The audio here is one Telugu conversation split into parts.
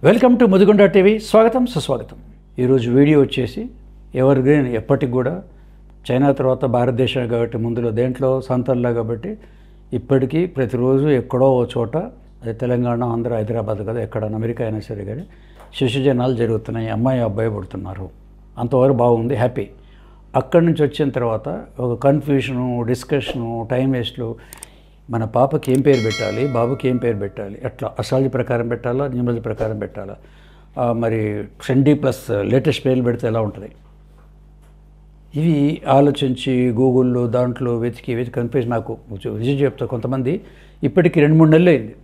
Welcome to Mudigonda TV. స్వాగతం సుస్వాగతం. ఈరోజు వీడియో వచ్చేసి ఎవర్ గ్రీన్, ఎప్పటికి కూడా చైనా తర్వాత భారతదేశం కాబట్టి ముందులో దేంట్లో సంతల్లా కాబట్టి ఇప్పటికీ ప్రతిరోజు ఎక్కడో ఓ చోట, అది తెలంగాణ, ఆంధ్ర, హైదరాబాద్ కదా, ఎక్కడ అమెరికా అయినా సరే కానీ శిశుజనాలు జరుగుతున్నాయి. అమ్మాయి అబ్బాయి పుడుతున్నారు. అంతవరకు బాగుంది, హ్యాపీ. అక్కడి నుంచి వచ్చిన తర్వాత ఒక కన్ఫ్యూషను, డిస్కషను, టైం వేస్ట్లు. మన పాపకి ఏం పేరు పెట్టాలి, బాబుకి ఏం పేరు పెట్టాలి, ఎట్లా అస్ట్రాలజీ ప్రకారం పెట్టాలా, న్యూమరాలజీ ప్రకారం పెట్టాలా, మరి ట్రెండీ ప్లస్ లేటెస్ట్ పేర్లు పెడితే ఎలా ఉంటుంది, ఇవి ఆలోచించి గూగుల్లో దాంట్లో వెతికి కన్ఫ్యూజ్. నాకు విజయ్ చెప్తా, కొంతమంది ఇప్పటికీ 2-3 నెలలు అయింది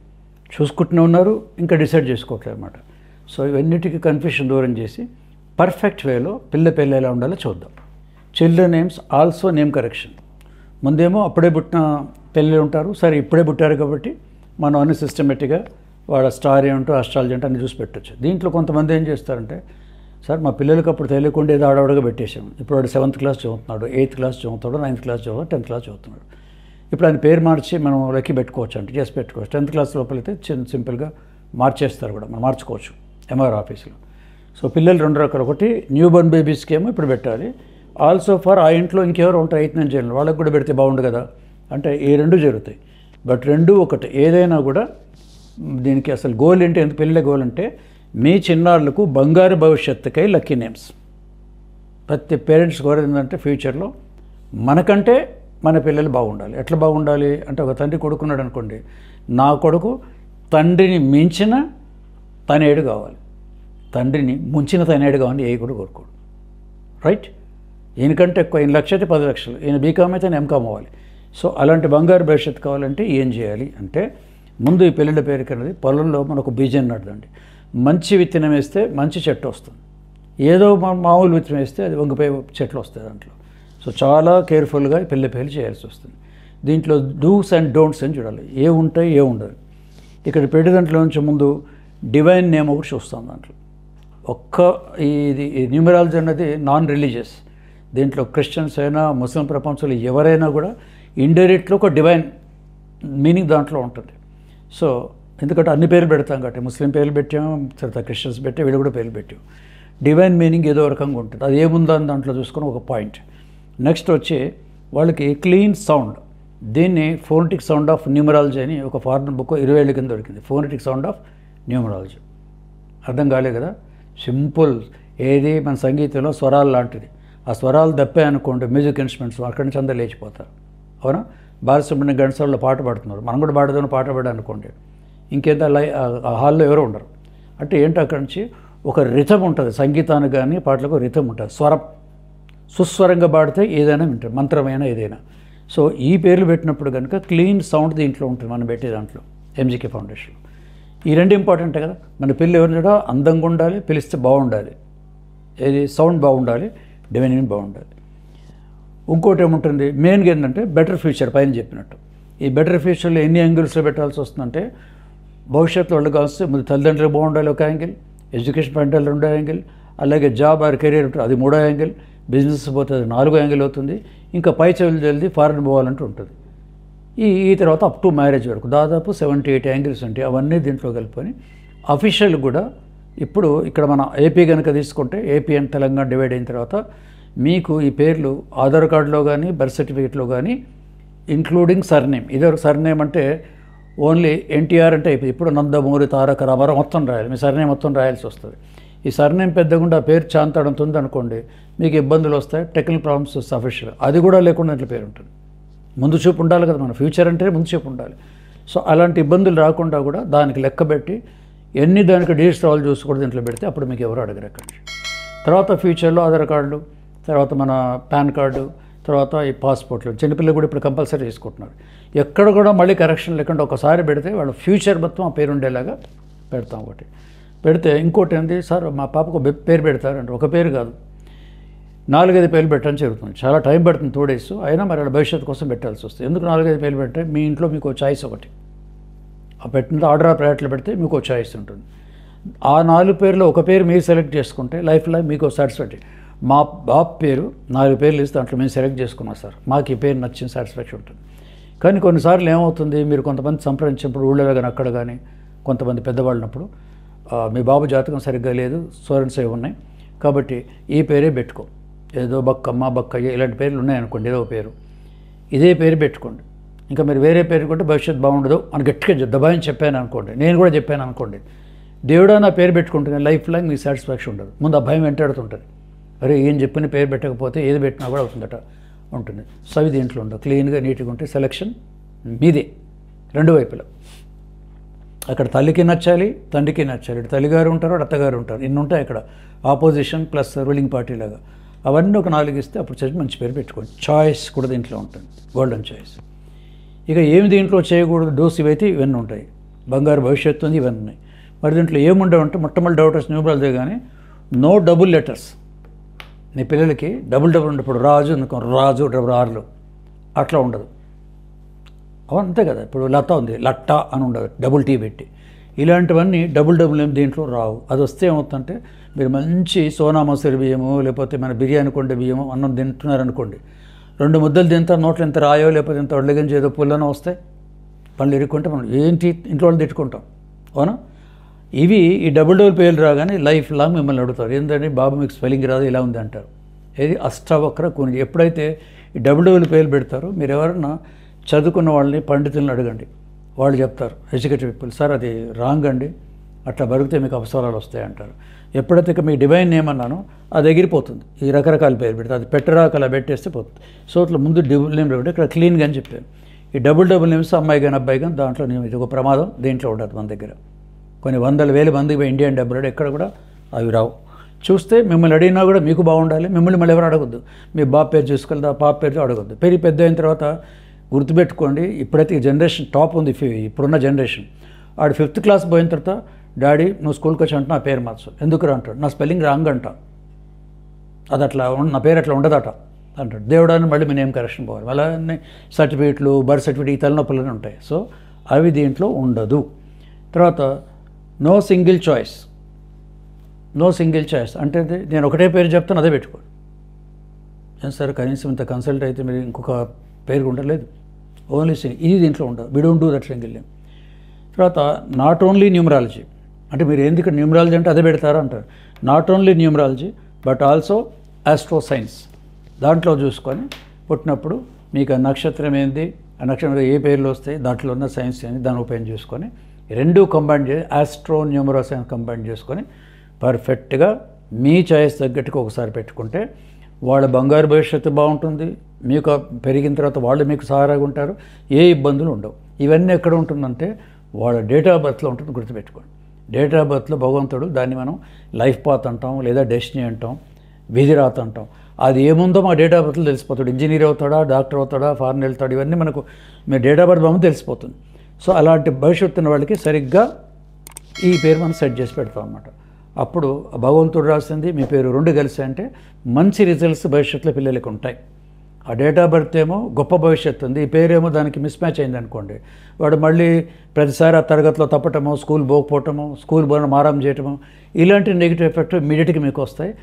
చూసుకుంటూనే ఉన్నారు, ఇంకా డిసైడ్ చేసుకోవట్లేదు అనమాట. సో ఇవన్నిటికీ కన్ఫ్యూషన్ దూరం చేసి పర్ఫెక్ట్ వేలో పిల్ల ఎలా ఉండాలో చూద్దాం. Children names also name correction. ముందేమో అప్పుడే పుట్టిన పిల్లలు ఉంటారు, సరే ఇప్పుడే పుట్టారు కాబట్టి మనం అన్ని సిస్టమేటిక్గా వాళ్ళ స్టార్ ఏంటో అస్ట్రాలజీ అంటే అన్ని చూసి పెట్టచ్చు. దీంట్లో కొంతమంది ఏం చేస్తారంటే, సార్ మా పిల్లలకి అప్పుడు తెలియకుండా ఏదో ఆడవాడుగా పెట్టేసాం, ఇప్పుడు వాడు 7th క్లాస్ చదువుతున్నాడు, 8th క్లాస్ చదువుతాడు, 9th క్లాస్ చదువుతాడు, 10th క్లాస్ చదువుతున్నాడు. ఇప్పుడు ఆయన పేరు మార్చి మనం లెక్కి పెట్టుకోవచ్చు అంటే చేసి పెట్టుకోవచ్చు. 10th క్లాస్ లోపలైతే సింపుల్గా మార్చేస్తారు కూడా, మనం మార్చుకోవచ్చు ఎంఆర్ ఆఫీస్లో. సో పిల్లలు 2 రకాలు, ఒకటి న్యూ బోర్న్ బేబీస్కి ఏమో ఇప్పుడు పెట్టాలి, ఆల్సో ఫర్ ఆ ఇంట్లో ఇంకెవరు ఉంటారు 8-9 చేయాలి, వాళ్ళకి కూడా పెడితే బాగుండు కదా అంటే ఈ 2 జరుగుతాయి. బట్ 2 ఒకటి. ఏదైనా కూడా దీనికి అసలు గోల్ ఏంటి, ఎంత పిల్లల గోల్ అంటే మీ చిన్నారులకు బంగారు భవిష్యత్తుకై లక్కీ నేమ్స్. ప్రతి పేరెంట్స్ కోరేది ఏంటంటే ఫ్యూచర్లో మనకంటే మన పిల్లలు బాగుండాలి. ఎట్లా బాగుండాలి అంటే, ఒక తండ్రి కొడుకున్నాడు అనుకోండి, నా కొడుకు తండ్రిని మించిన తనేడు కావాలి, తండ్రిని ముంచిన తనేడు కావాలని ఏ కూడా కోరుకోడు. రైట్? ఈయనకంటే ఎక్కువ, ఈయన లక్ష అయితే 10 లక్షలు, ఈయన బీకామ్ అయితే ఎంకామ్ అవ్వాలి. సో అలాంటి బంగారు భవిష్యత్తు కావాలంటే ఏం చేయాలి అంటే, ముందు ఈ పిల్లల పేరు కన్నది పొలంలో మనకు బీజం నాటుదండి. మంచి విత్తనం వేస్తే మంచి చెట్టు వస్తుంది, ఏదో మామూలు విత్తనం వేస్తే అది వంగిపోయి చెట్లు వస్తాయి దాంట్లో. సో చాలా కేర్ఫుల్గా పిల్ల పేర్లు చేయాల్సి వస్తుంది. దీంట్లో డూస్ అండ్ డోంట్స్ అని చూడాలి, ఏ ఉంటాయి ఏ ఉండదు. ఇక్కడ పెట్టి దాంట్లో నుంచి ముందు డివైన్ నేమ్ ఒకటి చూస్తాం. దాంట్లో ఇది న్యూమరాలజీ అన్నది నాన్ రిలీజియస్. దీంట్లో క్రిస్టియన్స్ అయినా ముస్లిం ప్రపంచంలో ఎవరైనా కూడా ఇండైరెక్ట్లో ఒక డివైన్ మీనింగ్ దాంట్లో ఉంటుంది. సో ఎందుకంటే అన్ని పేర్లు పెడతాం కాబట్టి, ముస్లిం పేర్లు పెట్టాం, తర్వాత క్రిస్టియన్స్ పెట్టాం, వీళ్ళు కూడా పేర్లు పెట్టాం. డివైన్ మీనింగ్ ఏదో రకంగా ఉంటుంది, అది ఏముందో అని దాంట్లో చూసుకొని ఒక పాయింట్. నెక్స్ట్ వచ్చి వాళ్ళకి క్లీన్ సౌండ్, దీన్ని ఫోనెటిక్ సౌండ్ ఆఫ్ న్యూమరాలజీ అని ఒక ఫారెన్ బుక్ 20 ఏళ్ళ కింద దొరికింది. ఫోనెటిక్ సౌండ్ ఆఫ్ న్యూమరాలజీ అర్థం కాలే కదా, సింపుల్. ఏది మన సంగీతంలో స్వరాలు లాంటిది, ఆ స్వరాలు దప్పే అనుకోండి మ్యూజిక్ ఇన్స్ట్రుమెంట్స్ అక్కడి నుంచి అందరూ లేచిపోతారు. అవునా? బాలసుబ్రహ్మణ్యం ఘంటసాలలో పాట పాడుతున్నారు, మనం కూడా పాడదాం పాట పాడానుకోండి, ఇంకేంత ఆ హాల్లో ఎవరో ఉండరు. అంటే ఏంటో అక్కడి నుంచి ఒక రిథం ఉంటుంది, సంగీతానికి కానీ పాటలకు రిథం ఉంటుంది, స్వరం. సుస్వరంగా పాడితే ఏదైనా వింటారు, మంత్రమైన ఏదైనా. సో ఈ పేర్లు పెట్టినప్పుడు కనుక క్లీన్ సౌండ్ దీంట్లో ఉంటుంది మనం పెట్టే దాంట్లో, ఎంజీకే ఫౌండేషన్లో. ఈ 2 ఇంపార్టెంటే కదా. మన పిల్లలు ఎవరిని కూడా అందంగా ఉండాలి, పిలిస్తే బాగుండాలి, ఏది సౌండ్ బాగుండాలి, డివైన్ బాగుండాలి. ఇంకోటి ఏముంటుంది మెయిన్గా ఏంటంటే బెటర్ ఫ్యూచర్. పైన చెప్పినట్టు ఈ బెటర్ ఫ్యూచర్లో ఎన్ని యాంగిల్స్లో పెట్టాల్సి వస్తుందంటే, భవిష్యత్తులో వాళ్ళు కావస్తే ముందు తల్లిదండ్రులు బాగుండాలి ఒక యాంగిల్, ఎడ్యుకేషన్ పాయింట్ 2 యాంగిల్, అలాగే జాబ్ ఆర్ కెరీర్ ఉంటుంది అది 3వ యాంగిల్, బిజినెస్ పోతే అది 4వ యాంగిల్ అవుతుంది, ఇంకా పై చదువులు ఫారెన్ పోవాలంటూ ఉంటుంది. ఈ తర్వాత అప్ టు మ్యారేజ్ వరకు దాదాపు 78 యాంగిల్స్ ఉంటాయి. అవన్నీ దీంట్లో కలుపుకొని అఫీషియల్ కూడా ఇప్పుడు ఇక్కడ మన ఏపీ కనుక తీసుకుంటే, ఏపీ అండ్ తెలంగాణ డివైడ్ అయిన తర్వాత మీకు ఈ పేర్లు ఆధార్ కార్డులో కానీ బర్త్ సర్టిఫికేట్లో కానీ ఇంక్లూడింగ్ సర్నేమ్. ఇదే సర్నేమ్ అంటే ఓన్లీ ఎన్టీఆర్ అంటే ఇప్పుడు నందమూరి తారక రామారావు మొత్తం రాయాలి, మీ సర్నేమ్ మొత్తం రాయాల్సి వస్తుంది. ఈ సర్నేమ్ పెద్దగుండా ఆ పేరు చాంతాడంతుంది అనుకోండి, మీకు ఇబ్బందులు వస్తాయి, టెక్నికల్ ప్రాబ్లమ్స్ వస్తాయి అఫీషియల్. అది కూడా లేకుండా ఇట్లా పేరు ఉంటుంది. ముందు చూపు ఉండాలి కదా, మన ఫ్యూచర్ అంటే ముందు చూపు ఉండాలి. సో అలాంటి ఇబ్బందులు రాకుండా కూడా దానికి లెక్కబెట్టి ఎన్ని దానికి డిజిట్స్ రావాలి చూసి కూడా దీంట్లో పెడితే అప్పుడు మీకు ఎవరు అడగరు అక్కడి. తర్వాత ఫ్యూచర్లో ఆధార్ కార్డులు, తర్వాత మన పాన్ కార్డు, తర్వాత ఈ పాస్పోర్ట్లు. చిన్నపిల్లలు కూడా ఇప్పుడు కంపల్సరీ తీసుకుంటున్నారు. ఎక్కడ కూడా మళ్ళీ కరెక్షన్ లేకుండా ఒకసారి పెడితే వాళ్ళ ఫ్యూచర్ మొత్తం ఆ పేరు ఉండేలాగా పెడతాం. ఒకటి పెడితే ఇంకోటి ఏంటి, సార్ మా పాపకు పేరు పెడతారంటే ఒక పేరు కాదు 4-5 పేర్లు పెట్టడం జరుగుతుంది. చాలా టైం పడుతుంది, 2 days. అయినా మరి వాళ్ళ భవిష్యత్తు కోసం పెట్టాల్సి వస్తుంది. ఎందుకు 4-5 పేర్లు పెట్టే, మీ ఇంట్లో మీకు చాయిస్ ఒకటి, ఆ పెట్టిన ఆర్డర్ ఆఫ్ ప్రయారిటీలో పెడితే మీకు చాయిస్ ఉంటుంది. ఆ 4 పేర్లో ఒక పేరు మీరు సెలెక్ట్ చేసుకుంటే లైఫ్లో మీకు సాటిస్ఫాక్షన్. మా బాబు పేరు 4 పేర్లు ఇస్తే దాంట్లో మేము సెలెక్ట్ చేసుకున్నాం సార్, మాకు ఈ పేరు నచ్చిన సాటిస్ఫాక్షన్ ఉంటుంది. కానీ కొన్నిసార్లు ఏమవుతుంది, మీరు కొంతమంది సంప్రదించినప్పుడు ఊళ్ళో కానీ అక్కడ కానీ కొంతమంది పెద్దవాళ్ళినప్పుడు మీ బాబు జాతకం సరిగ్గా లేదు, సోరెన్స్ అవి ఉన్నాయి కాబట్టి ఈ పేరే పెట్టుకో, ఏదో బక్కమ్మ బక్కయ్య ఇలాంటి పేర్లు ఉన్నాయనుకోండి, ఏదో పేరు ఇదే పేరు పెట్టుకోండి. ఇంకా మీరు వేరే పేరు కొంటే భవిష్యత్తు బాగుండదు అని గట్టిగా దబాయిని చెప్పాను అనుకోండి, నేను కూడా చెప్పాను అనుకోండి, దేవుడా నా పేరు పెట్టుకుంటున్నా లైఫ్ లాంగ్ మీకు సాటిస్ఫాక్షన్ ఉండదు. ముందు ఆ భయం వెంటాడుతుంటుంది, అరే ఏం చెప్పిన పేరు పెట్టకపోతే ఏది పెట్టినా కూడా అవుతుందట ఉంటుంది. సో అవి దీంట్లో ఉండవు, క్లీన్గా నీట్గా ఉంటే సెలక్షన్ మీదే రెండు వైపులా. అక్కడ తల్లికి నచ్చాలి, తండ్రికి నచ్చాలి, ఇటు తల్లిగారు ఉంటారు, అత్తగారు ఉంటారు, ఇన్ని ఉంటాయి అక్కడ ఆపోజిషన్ ప్లస్ రూలింగ్ పార్టీ లాగా. అవన్నీ ఒక 4 ఇస్తే అప్పుడు చదివి మంచి పేరు పెట్టుకోండి. చాయిస్ కూడా దీంట్లో ఉంటుంది, గోల్డెన్ చాయిస్. ఇక ఏమి దీంట్లో చేయకూడదు డోస్ ఇవైతే ఇవన్నీ ఉంటాయి, బంగారు భవిష్యత్తు ఉంది, ఇవన్నీ ఉన్నాయి. మరి దీంట్లో ఏముండవంటే మొట్టమొదటి డౌటర్స్ న్యూమరాలజీ కానీ నో డబుల్ లెటర్స్. నీ పిల్లలకి డబుల్ ఉన్నప్పుడు రాజు అనుకో, రాజు డబుల్ ఆర్లు అట్లా ఉండదు. అంతే కదా, ఇప్పుడు లత ఉంది, లట్ట అని ఉండదు, డబుల్ టీ పెట్టి. ఇలాంటివన్నీ డబుల్ ఏం దీంట్లో రావు. అది వస్తే ఏమవుతుందంటే మీరు మంచి సోనా మసూరి బియ్యము లేకపోతే మన బిర్యానీ కొండ బియ్యము అన్నం తింటున్నారనుకోండి, 2 ముద్దలు తింటారు, నోట్లో ఎంత రాయో లేకపోతే ఎంత వడ్లగించి ఏదో పుల్లనో వస్తాయి, పళ్ళు ఇరుక్కుంటే మనం ఏంటి ఇంట్లో వాళ్ళు తిట్టుకుంటాం, అవునా. ఇవి ఈ డబుల్ పేర్లు రాగానే లైఫ్ లాంగ్ మిమ్మల్ని అడుగుతారు, ఏంటంటే బాబు మీకు స్పెల్లింగ్ రాదు ఇలా ఉంది అంటారు. ఇది అష్టవక్ర కుని. ఎప్పుడైతే ఈ డబుల్ పేర్లు పెడతారో మీరు ఎవరన్నా చదువుకున్న వాళ్ళని పండితులను అడగండి, వాళ్ళు చెప్తారు, ఎడ్యుకేటెడ్ పీపుల్, సార్ అది రాంగ్ అండి, అట్లా బరిగితే మీకు అవసరాలు వస్తాయి అంటారు. ఎప్పుడైతే మీ డివైన్ నేమ్ అన్నానో అది ఎగిరిపోతుంది, ఈ రకరకాల పేరు పెడితే అది పెట్టరాక అలా పెట్టేస్తే పోతుంది. సో అట్లా ముందు డబుల్ నేమ్ పెట్టి ఇక్కడ క్లీన్గా అని చెప్పాను. ఈ డబుల్ నేమ్స్ అమ్మాయి కానీ అబ్బాయి కానీ దాంట్లో ఇది ఒక ప్రమాదం, దేంట్లో ఉండదు మన దగ్గర. కొన్ని 100,000 మందికి ఇండియన్ డబ్బులు ఎక్కడ కూడా అవి రావు. చూస్తే మిమ్మల్ని అడిగినా కూడా మీకు బాగుండాలి, మిమ్మల్ని మళ్ళీ ఎవరు అడగొద్దు, మీ బాబు పేరు చూసుకెళ్తా, పాప పేరుతో అడగొద్దు. పెద్ద అయిన తర్వాత గుర్తుపెట్టుకోండి, ఇప్పుడైతే జనరేషన్ టాప్ ఉంది, ఇప్పుడున్న జనరేషన్. ఆడు 5th క్లాస్ పోయిన తర్వాత డాడీ నువ్వు స్కూల్కి వచ్చి అంటే నా పేరు మార్చు, ఎందుకు రా అంటాడు, నా స్పెల్లింగ్ రాంగ్ అంట, అది అట్లా నా పేరు అట్లా ఉండదట అంటాడు. దేవుడాన్ని మళ్ళీ మీ నేమ్ కరెక్షన్ పోవాలి, మళ్ళీ అన్ని సర్టిఫికేట్లు బర్త్ సర్టిఫికేట్ ఈ తలనొప్పులనే ఉంటాయి. సో అవి దీంట్లో ఉండదు. తర్వాత no single choice. No single choice అంటే నేను ఒకటే పేరు చెప్తాను అదే పెట్టుకోండి. ఏం సార్ కనీసం ఇంత కన్సల్ట్ అయితే మీరు ఇంకొక పేరు ఉండలేదు, ఓన్లీ సింగిల్. ఇది దీంట్లో ఉండదు, we don't do that single name. తర్వాత నాట్ ఓన్లీ న్యూమరాలజీ, అంటే మీరు ఎందుకు న్యూమరాలజీ అంటే అదే పెడతారా అంటారు. Not only numerology but also astro science. దాంట్లో చూసుకొని పుట్టినప్పుడు మీకు ఆ నక్షత్రం ఏంది, ఆ నక్షత్రం ఏ పేర్లు వస్తాయి, దాంట్లో ఉన్న సైన్స్ ఏంది, దాన్ని ఉపయోగం చేసుకొని రెండు కంబైన్ చేసి ఆస్ట్రో న్యూమరో సైన్స్ కంబైన్ చేసుకొని పర్ఫెక్ట్గా మీ చాయిస్ తగ్గట్టుగా ఒకసారి పెట్టుకుంటే వాళ్ళ బంగారు భవిష్యత్తు బాగుంటుంది, మీకు పెరిగిన తర్వాత వాళ్ళు మీకు సహారాగా ఉంటారు, ఏ ఇబ్బందులు ఉండవు. ఇవన్నీ ఎక్కడ ఉంటుందంటే వాళ్ళ డేట్ ఆఫ్ బర్త్లో ఉంటుంది, గుర్తుపెట్టుకోండి. డేట్ ఆఫ్ బర్త్లో భగవంతుడు దాన్ని మనం లైఫ్ పాత్ అంటాం, లేదా డెస్టినీ అంటాం, విధిరాత అంటాం. అది ఏముందో మా డేట్ ఆఫ్ బర్త్లో తెలిసిపోతాడు. ఇంజనీర్ అవుతాడా, డాక్టర్ అవుతాడా, ఫారెన్ వెళ్తాడు, ఇవన్నీ మనకు మీ డేట్ ఆఫ్ బర్త్ బాగుంది తెలిసిపోతుంది. సో అలాంటి భవిష్యత్తు ఉన్న వాళ్ళకి సరిగ్గా ఈ పేరు మనం సెట్ చేసి పెడతాం అన్నమాట. అప్పుడు భగవంతుడు రాసింది మీ పేరు 2 కలిసి అంటే మంచి రిజల్ట్స్ భవిష్యత్తులో పిల్లలకి ఉంటాయి. ఆ డేట్ ఆఫ్ బర్త్ ఏమో గొప్ప భవిష్యత్తు ఉంది, ఈ పేరేమో దానికి మిస్ మ్యాచ్ అయింది అనుకోండి, వాడు మళ్ళీ ప్రతిసారి ఆ తరగతిలో తప్పటమో, స్కూల్ పోకపోవటమో, స్కూల్ పోయిన మారం చేయటమో, ఇలాంటి నెగిటివ్ ఎఫెక్ట్ ఇమీడియట్గా మీకు వస్తాయి.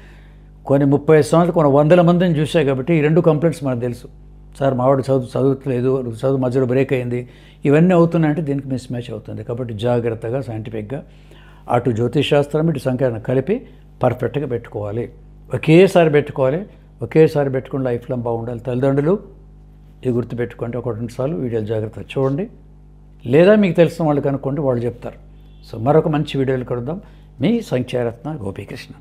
కొన్ని 30 సంవత్సరాలు కొన్ని 100 మందిని చూసాయి కాబట్టి ఈ 2 కంప్లైంట్స్ మనకు తెలుసు. సార్ మావాడు చదువుతలేదు, చదువు మధ్యలో బ్రేక్ అయింది, ఇవన్నీ అవుతున్నాయంటే దీనికి మిస్ మ్యాచ్ అవుతుంది. కాబట్టి జాగ్రత్తగా సైంటిఫిక్గా అటు జ్యోతిష్ శాస్త్రం ఇటు సంఖ్యను కలిపి పర్ఫెక్ట్గా పెట్టుకోవాలి. ఒకేసారి పెట్టుకోవాలి, ఒకేసారి పెట్టుకుని లైఫ్లో బాగుండాలి. తల్లిదండ్రులు ఇది గుర్తుపెట్టుకోండి. 1-2 సార్లు వీడియోలు జాగ్రత్తగా చూడండి, లేదా మీకు తెలిసిన వాళ్ళు కనుక్కోండి, వాళ్ళు చెప్తారు. సో మరొక మంచి వీడియోలు కలుద్దాం. మీ సంఖ్యారత్న గోపీకృష్ణ.